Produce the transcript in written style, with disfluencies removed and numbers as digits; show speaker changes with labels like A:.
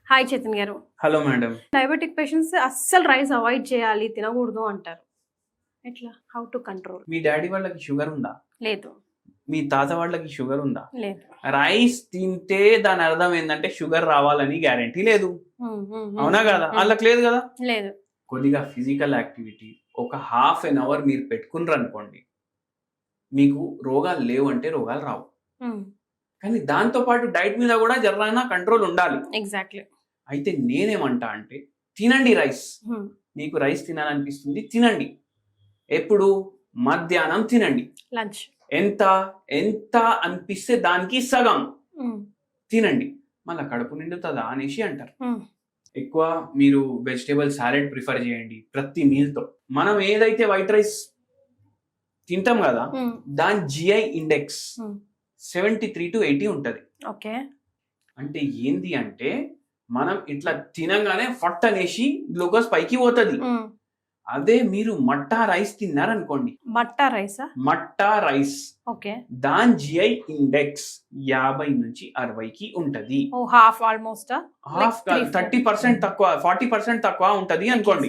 A: Hi Chaitan గారు.
B: Hello madam.
A: Diabetic patients అస్సలు rice avoid చేయాలి, తినకూడదు అంటారు. ఎట్లా? How to control?
B: Me daddy వాళ్ళకి షుగర్ ఉందా?
A: లేదు.
B: మీ తాత వాళ్ళకి షుగర్ ఉందా?
A: లేదు.
B: రైస్ తింటే దాని అర్థం ఏంటంటే షుగర్ రావాలని గ్యారెంటీ లేదు. అవునా కదా? వాళ్ళకి లేదు కదా.
A: లేదు.
B: కొద్దిగా ఫిజికల్ యాక్టివిటీ ఒక హాఫ్ అన్ అవర్ మీరు పెట్టుకున్నారు అనుకోండి, మీకు రోగాలు లేవు అంటే రోగాలు రావు. కానీ దాంతో పాటు డైట్ మీద కూడా జర్రైనా కంట్రోల్ ఉండాలి.
A: ఎగ్జాక్ట్లీ.
B: అయితే నేనేమంటా అంటే తినండి రైస్. మీకు రైస్ తినాలనిపిస్తుంది తినండి. ఎప్పుడు? మధ్యాహ్నం తినండి.
A: లంచ్
B: ఎంత ఎంత అనిపిస్తే దానికి సగం తినండి. మళ్ళీ కడుపు నిండుతుందా అనేసి అంటారు. ఎక్కువ మీరు వెజిటేబుల్ సాలెడ్ ప్రిఫర్ చేయండి ప్రతి మీల్తో. మనం ఏదైతే వైట్ రైస్ తింటాం కదా, దాని జిఐ ఇండెక్స్ 73 to 80 ఉంటది.
A: ఓకే.
B: అంటే ఏంది అంటే మనం ఇట్లా తినగానే ఫట్ అనేసి గ్లూకోజ్ పైకి పోతుంది. అదే మీరు మట్టా రైస్ తిన్నారనుకోండి, మట్టా రైస్
A: ఓకే,
B: దాని జిఐ ఇండెక్స్ 50 నుంచి 60కి ఉంటది.
A: హాఫ్ ఆల్మోస్ట్,
B: హాఫ్ 30% తక్కువ, 40% తక్కువ ఉంటది అనుకోండి.